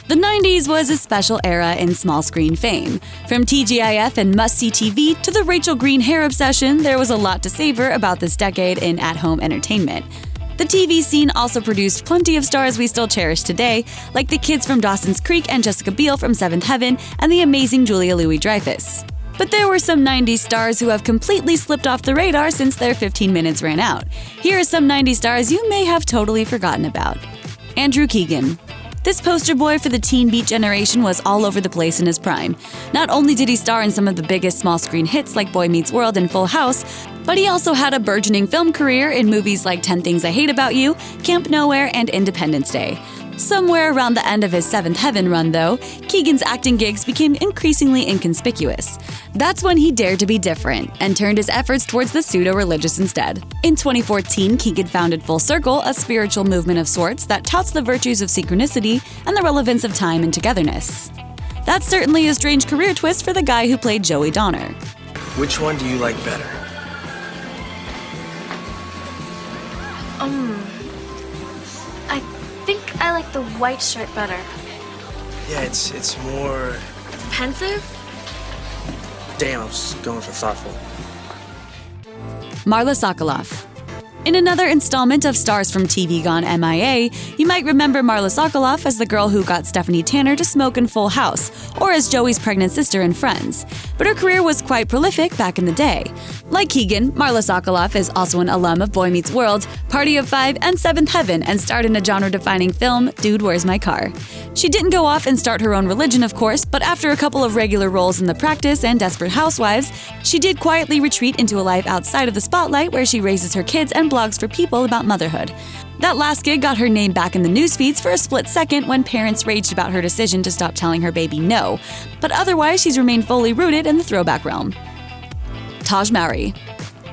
The 90s was a special era in small screen fame. From TGIF and must-see TV to the Rachel Green hair obsession, there was a lot to savor about this decade in at-home entertainment. The TV scene also produced plenty of stars we still cherish today, like the kids from Dawson's Creek and Jessica Biel from Seventh Heaven and the amazing Julia Louis-Dreyfus. But there were some 90s stars who have completely slipped off the radar since their 15 minutes ran out. Here are some 90s stars you may have totally forgotten about. Andrew Keegan. This poster boy for the teen beat generation was all over the place in his prime. Not only did he star in some of the biggest small-screen hits like Boy Meets World and Full House, but he also had a burgeoning film career in movies like 10 Things I Hate About You, Camp Nowhere, and Independence Day. Somewhere around the end of his Seventh Heaven run, though, Keegan's acting gigs became increasingly inconspicuous. That's when he dared to be different and turned his efforts towards the pseudo-religious instead. In 2014, Keegan founded Full Circle, a spiritual movement of sorts that touts the virtues of synchronicity and the relevance of time and togetherness. That's certainly a strange career twist for the guy who played Joey Donner. Which one do you like better? I think I like the white stripe better. Yeah, it's more... Pensive? Damn, I was going for thoughtful. Marla Sokoloff. In another installment of Stars from TV Gone MIA, you might remember Marla Sokoloff as the girl who got Stephanie Tanner to smoke in Full House, or as Joey's pregnant sister in Friends. But her career was quite prolific back in the day. Like Keegan, Marla Sokoloff is also an alum of Boy Meets World, Party of Five, and Seventh Heaven, and starred in a genre-defining film, Dude, Where's My Car? She didn't go off and start her own religion, of course, but after a couple of regular roles in The Practice and Desperate Housewives, she did quietly retreat into a life outside of the spotlight where she raises her kids and blogs for people about motherhood. That last gig got her name back in the news feeds for a split second when parents raged about her decision to stop telling her baby no, but otherwise she's remained fully rooted in the throwback realm. Tahj Mowry.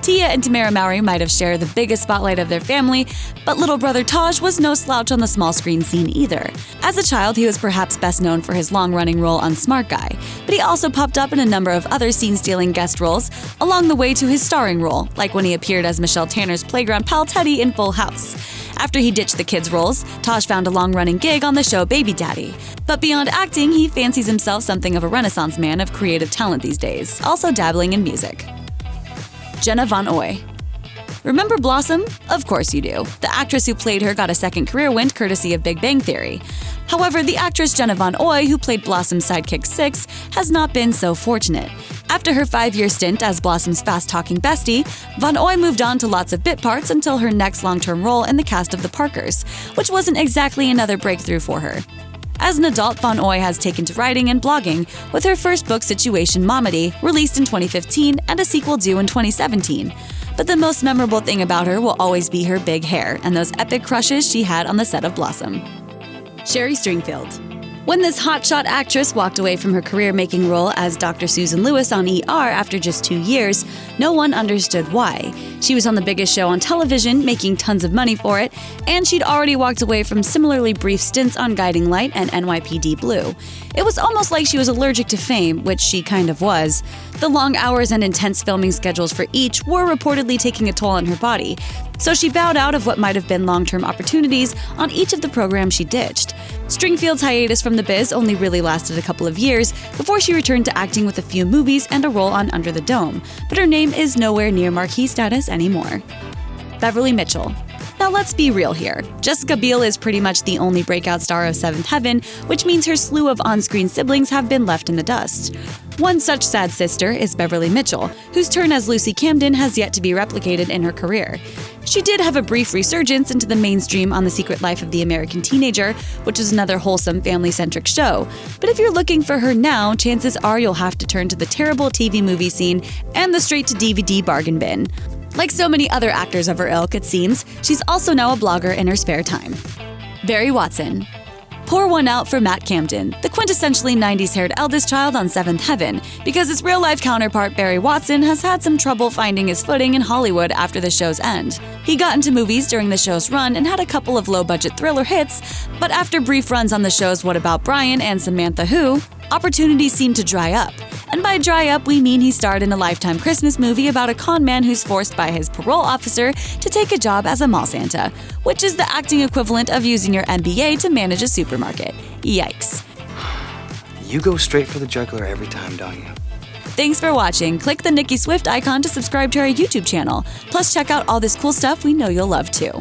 Tia and Tamara Mowry might have shared the biggest spotlight of their family, but little brother Tahj was no slouch on the small screen scene either. As a child, he was perhaps best known for his long-running role on Smart Guy, but he also popped up in a number of other scene-stealing guest roles along the way to his starring role, like when he appeared as Michelle Tanner's playground pal Teddy in Full House. After he ditched the kids' roles, Tahj found a long-running gig on the show Baby Daddy. But beyond acting, he fancies himself something of a renaissance man of creative talent these days, also dabbling in music. Jenna von Oy. Remember Blossom? Of course you do. The actress who played her got a second career wind courtesy of Big Bang Theory. However, the actress Jenna von Oy, who played Blossom's sidekick Six, has not been so fortunate. After her 5-year stint as Blossom's fast-talking bestie, von Oy moved on to lots of bit parts until her next long-term role in the cast of The Parkers, which wasn't exactly another breakthrough for her. As an adult, von Oy has taken to writing and blogging, with her first book, Situation Momedy, released in 2015 and a sequel due in 2017. But the most memorable thing about her will always be her big hair and those epic crushes she had on the set of Blossom. Sherry Stringfield. When this hotshot actress walked away from her career-making role as Dr. Susan Lewis on ER after just 2 years, no one understood why. She was on the biggest show on television, making tons of money for it, and she'd already walked away from similarly brief stints on Guiding Light and NYPD Blue. It was almost like she was allergic to fame, which she kind of was. The long hours and intense filming schedules for each were reportedly taking a toll on her body, so she bowed out of what might have been long-term opportunities on each of the programs she ditched. Stringfield's hiatus from the biz only really lasted a couple of years before she returned to acting with a few movies and a role on Under the Dome, but her name is nowhere near marquee status anymore. Beverley Mitchell. Now let's be real here. Jessica Biel is pretty much the only breakout star of Seventh Heaven, which means her slew of on-screen siblings have been left in the dust. One such sad sister is Beverley Mitchell, whose turn as Lucy Camden has yet to be replicated in her career. She did have a brief resurgence into the mainstream on The Secret Life of the American Teenager, which is another wholesome, family-centric show. But if you're looking for her now, chances are you'll have to turn to the terrible TV movie scene and the straight-to-DVD bargain bin. Like so many other actors of her ilk, it seems, she's also now a blogger in her spare time. Barry Watson. Pour one out for Matt Camden, the quintessentially 90s-haired eldest child on Seventh Heaven, because his real-life counterpart Barry Watson has had some trouble finding his footing in Hollywood after the show's end. He got into movies during the show's run and had a couple of low-budget thriller hits, but after brief runs on the shows What About Brian and Samantha Who, opportunities seemed to dry up, And by dry up, we mean he starred in a Lifetime Christmas movie about a con man who's forced by his parole officer to take a job as a mall Santa, which is the acting equivalent of using your MBA to manage a supermarket. Yikes. You go straight for the jugular every time, don't you? Thanks for watching. Click the Nicki Swift icon to subscribe to our YouTube channel. Plus, check out all this cool stuff we know you'll love too.